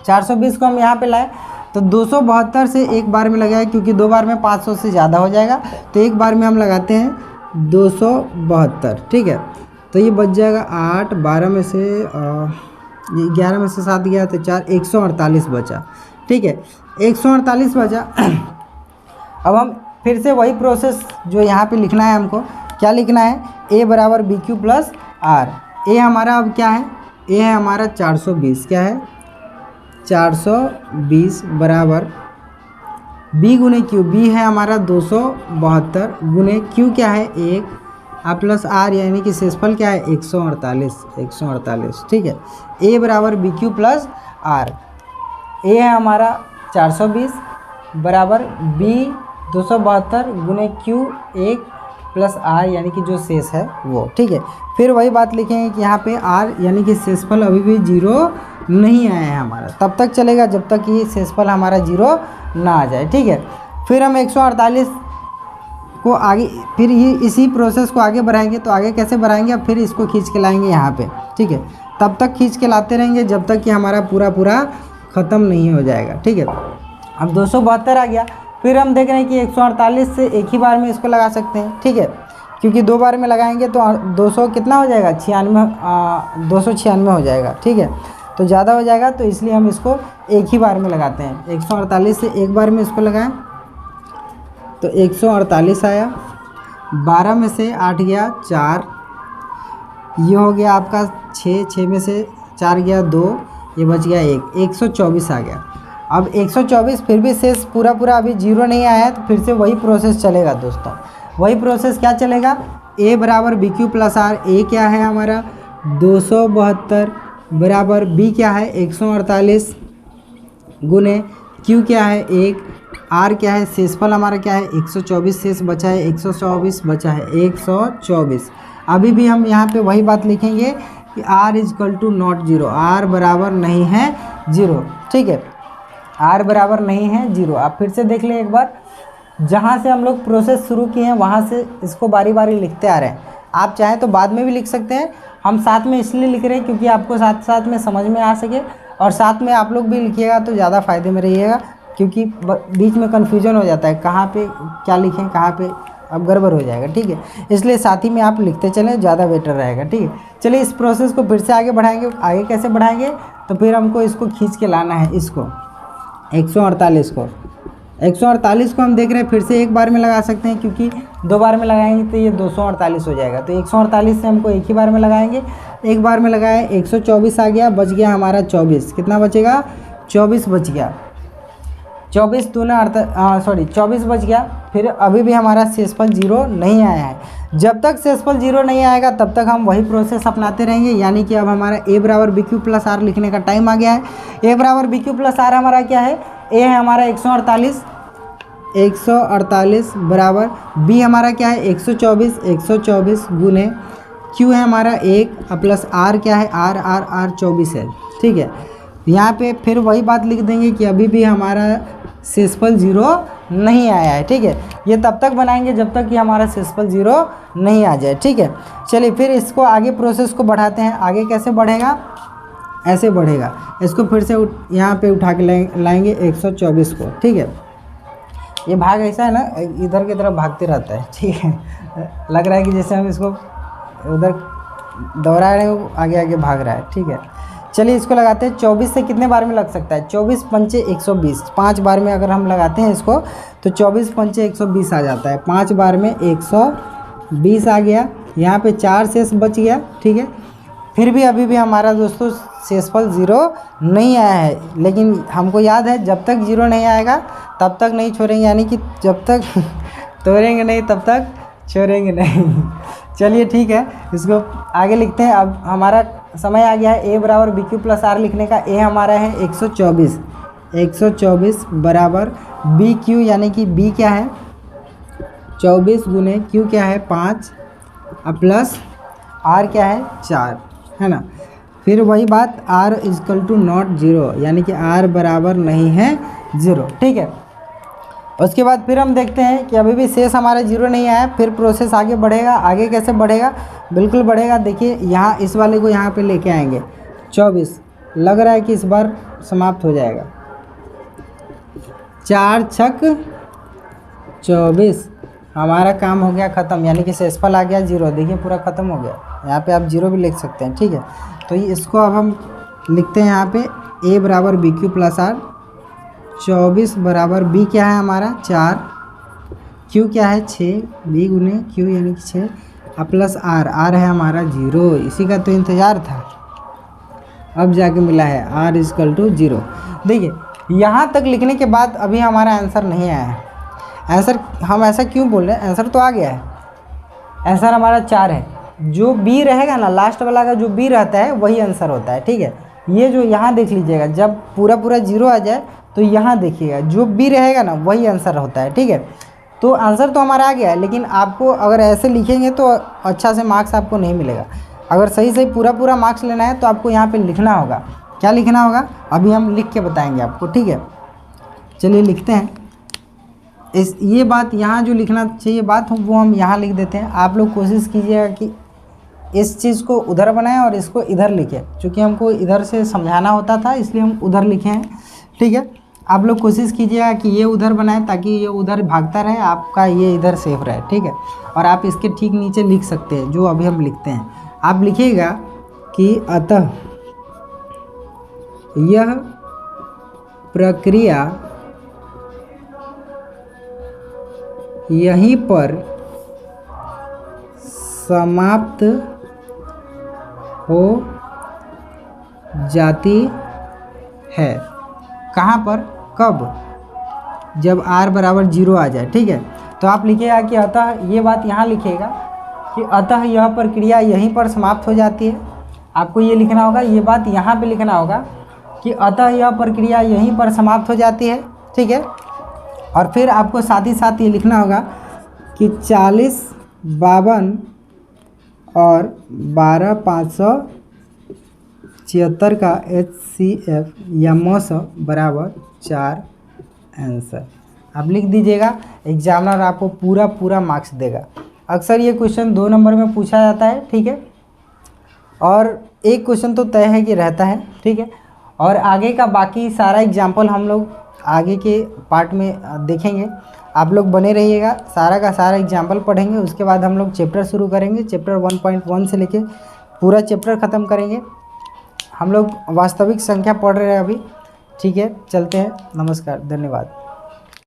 420 को हम यहाँ पे लाए तो 272 से एक बार में लगाए, क्योंकि 2 बार में 500 से ज़्यादा हो जाएगा, तो एक बार में हम लगाते हैं 272, ठीक है। तो ये बच जाएगा 8, 12 में से 11 में से 7 गया तो 4, 148 बचा, ठीक है। 148 बचा। अब हम फिर से वही प्रोसेस जो यहाँ पे लिखना है, हमको क्या लिखना है? a बराबर बी क्यू प्लस आर। ए हमारा अब क्या है? ए है हमारा 420, क्या है 420 बराबर बी गुने क्यू। बी है हमारा 272 गुने क्यू क्या है 1 प्लस आर, यानी कि शेषफल क्या है 148, ठीक है। ए बराबर बी क्यू प्लस आर। ए है हमारा 420 बराबर बी 272 गुने क्यू 1 प्लस आर, यानी कि जो शेष है वो, ठीक है। फिर वही बात लिखेंगे कि यहाँ पे आर यानी कि शेषफल अभी भी 0 नहीं आया है हमारा, तब तक चलेगा जब तक कि शेषफल हमारा 0 ना आ जाए, ठीक है। फिर हम 148 को आगे, फिर इसी प्रोसेस को आगे बढ़ाएंगे। तो आगे कैसे बढ़ाएंगे? अब फिर इसको खींच के लाएंगे यहाँ पे, ठीक है। तब तक खींच के लाते रहेंगे जब तक कि हमारा पूरा ख़त्म नहीं हो जाएगा, ठीक है। अब 272 आ गया। फिर हम देख रहे हैं कि 148 से एक ही बार में इसको लगा सकते हैं, ठीक है, क्योंकि 2 बार में लगाएंगे तो 200 कितना हो जाएगा 296 हो जाएगा, ठीक है। तो ज़्यादा हो जाएगा, तो इसलिए हम इसको एक ही बार में लगाते हैं। 148 से एक बार में इसको लगाएं तो 148 आया। 12 में से 8 गया 4, ये हो गया आपका 6 में से 4 गया 2, ये बच गया 1, 124 आ गया। अब 124 फिर भी शेष पूरा अभी 0 नहीं आया है, तो फिर से वही प्रोसेस चलेगा दोस्तों। वही प्रोसेस क्या चलेगा? a बराबर बी क्यू प्लस आर। ए क्या है हमारा 272 बराबर बी क्या है 148 गुने क्यू क्या है 1, आर क्या है शेषफल हमारा क्या है 124, शेष बचा है 124 बचा है 124। अभी भी हम यहाँ पे वही बात लिखेंगे कि r is equal to not 0, r बराबर नहीं है 0, ठीक है। r बराबर नहीं है 0। आप फिर से देख लें एक बार, जहाँ से हम लोग प्रोसेस शुरू किए हैं वहाँ से इसको बारी बारी लिखते आ रहे हैं। आप चाहें तो बाद में भी लिख सकते हैं, हम साथ में इसलिए लिख रहे हैं क्योंकि आपको साथ में समझ में आ सके, और साथ में आप लोग भी लिखिएगा तो ज़्यादा फ़ायदे में रहिएगा, क्योंकि बीच में कन्फ्यूजन हो जाता है कहाँ पे क्या लिखें, कहाँ पे अब गड़बड़ हो जाएगा, ठीक है। इसलिए साथ ही में आप लिखते चलें, ज़्यादा बेटर रहेगा, ठीक है। चलिए इस प्रोसेस को फिर से आगे बढ़ाएंगे। आगे कैसे बढ़ाएंगे? तो फिर हमको इसको खींच के लाना है, इसको 148 को। 148 को हम देख रहे हैं फिर से एक बार में लगा सकते हैं, क्योंकि 2 बार में लगाएंगे तो ये 248 हो जाएगा। तो 148 से हमको एक ही बार में लगाएंगे। एक बार में लगाए 124 आ गया, बच गया हमारा 24। कितना बचेगा? 24 बच गया। 24 बच गया। फिर अभी भी हमारा शेषफल 0 नहीं आया है। जब तक शेषफल 0 नहीं आएगा तब तक हम वही प्रोसेस अपनाते रहेंगे। यानी कि अब हमारा a बराबर बी क्यू प्लस आर लिखने का टाइम आ गया है। a बराबर बी क्यू प्लस आर हमारा क्या है, a है हमारा 148 बराबर b हमारा क्या है 124 गुने q है हमारा 1 प्लस r क्या है r 24 है। ठीक है, यहाँ पे फिर वही बात लिख देंगे कि अभी भी हमारा शेषफल 0 नहीं आया है। ठीक है, ये तब तक बनाएंगे जब तक कि हमारा शेषफल 0 नहीं आ जाए। ठीक है, चलिए फिर इसको आगे प्रोसेस को बढ़ाते हैं। आगे कैसे बढ़ेगा, ऐसे बढ़ेगा। इसको फिर से यहाँ पे उठा के लाएंगे 124 को। ठीक है, ये भाग ऐसा है ना, इधर की तरफ भागते रहता है। ठीक है, लग रहा है कि जैसे हम इसको उधर दोहरा रहे हो, आगे आगे भाग रहा है। ठीक है, चलिए इसको लगाते हैं। 24 से कितने बार में लग सकता है, 24 पंचे 120, 5 बार में अगर हम लगाते हैं इसको तो 24 पंचे 120 आ जाता है। 5 बार में 120 आ गया, यहाँ पे 4 शेष बच गया। ठीक है, फिर भी अभी भी हमारा दोस्तों शेषफल 0 नहीं आया है, लेकिन हमको याद है जब तक 0 नहीं आएगा तब तक नहीं छोड़ेंगे, यानी कि जब तक तोड़ेंगे नहीं तब तक छोड़ेंगे नहीं। चलिए ठीक है, इसको आगे लिखते हैं। अब हमारा समय आ गया है a बराबर बी क्यू प्लस आर लिखने का। a हमारा है 124 बराबर बी क्यू, यानी कि b क्या है 24 गुने q क्या है 5 प्लस r क्या है 4, है ना। फिर वही बात r इजकल टू नॉट 0, यानी कि r बराबर नहीं है 0। ठीक है, उसके बाद फिर हम देखते हैं कि अभी भी शेष हमारा 0 नहीं आया। फिर प्रोसेस आगे बढ़ेगा। आगे कैसे बढ़ेगा, बिल्कुल बढ़ेगा। देखिए यहाँ इस वाले को यहाँ पे लेके आएंगे 24, लग रहा है कि इस बार समाप्त हो जाएगा। 4 छक 24, हमारा काम हो गया ख़त्म, यानी कि शेषफल आ गया 0। देखिए पूरा ख़त्म हो गया, यहाँ पे आप 0 भी लिख सकते हैं। ठीक है, तो इसको अब हम लिखते हैं यहाँ पे a बराबर बी क्यू प्लस आर। 24 बराबर b क्या है हमारा 4, q क्या है 6, b गुने q यानी कि 6 प्लस r है हमारा 0। इसी का तो इंतज़ार था, अब जाके मिला है r इजकल टू 0। देखिए यहाँ तक लिखने के बाद अभी हमारा आंसर नहीं आया है। आंसर हम ऐसा क्यों बोल रहे हैं, आंसर तो आ गया है। आंसर हमारा 4 है। जो b रहेगा ना, लास्ट वाला का जो b रहता है वही आंसर होता है। ठीक है, ये जो यहाँ देख लीजिएगा, जब पूरा 0 आ जाए तो यहाँ देखिएगा जो b रहेगा ना वही आंसर होता है। ठीक है, तो आंसर तो हमारा आ गया है, लेकिन आपको अगर ऐसे लिखेंगे तो अच्छा से मार्क्स आपको नहीं मिलेगा। अगर सही पूरा मार्क्स लेना है तो आपको यहाँ पे लिखना होगा। क्या लिखना होगा अभी हम लिख के बताएंगे आपको। ठीक है, चलिए लिखते हैं। ये बात यहाँ जो लिखना चाहिए बात वो हम यहाँ लिख देते हैं। आप लोग कोशिश कीजिएगा कि इस चीज़ को उधर बनाएं और इसको इधर लिखें, क्योंकि हमको इधर से समझाना होता था इसलिए हम उधर लिखे हैं। ठीक है, आप लोग कोशिश कीजिएगा कि ये उधर बनाएं ताकि ये उधर भागता रहे, आपका ये इधर सेफ रहे। ठीक है, और आप इसके ठीक नीचे लिख सकते हैं जो अभी हम लिखते हैं। आप लिखिएगा कि अतः यह प्रक्रिया यहीं पर समाप्त हो जाती है। कहाँ पर, कब, जब r बराबर 0 आ जाए। ठीक है, तो आप लिखिएगा कि अतः, ये बात यहाँ लिखिएगा कि अतः यह प्रक्रिया यहीं पर समाप्त हो जाती है। आपको ये लिखना होगा, ये बात यहाँ पे लिखना होगा कि अतः यह प्रक्रिया यहीं पर समाप्त हो जाती है। ठीक है, और फिर आपको साथ ही साथ ये लिखना होगा कि 40, 52 और 12,576 का HCF या मौस बराबर 4 आंसर। आप लिख दीजिएगा, एग्जामिनर आपको पूरा मार्क्स देगा। अक्सर ये क्वेश्चन 2 नंबर में पूछा जाता है। ठीक है, और एक क्वेश्चन तो तय है कि रहता है। ठीक है, और आगे का बाकी सारा एग्जाम्पल हम लोग आगे के पार्ट में देखेंगे। आप लोग बने रहिएगा, सारा का सारा एग्जाम्पल पढ़ेंगे। उसके बाद हम लोग चैप्टर शुरू करेंगे। चैप्टर 1.1 से लेके पूरा चैप्टर ख़त्म करेंगे। हम लोग वास्तविक संख्या पढ़ रहे हैं अभी। ठीक है, चलते हैं। नमस्कार, धन्यवाद।